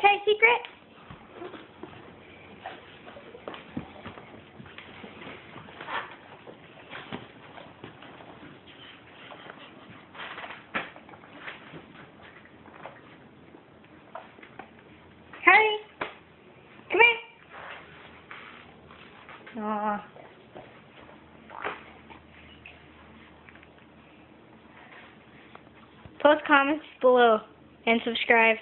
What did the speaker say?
tell you a secret? Hurry. Come here. Aw. Post comments below and subscribe.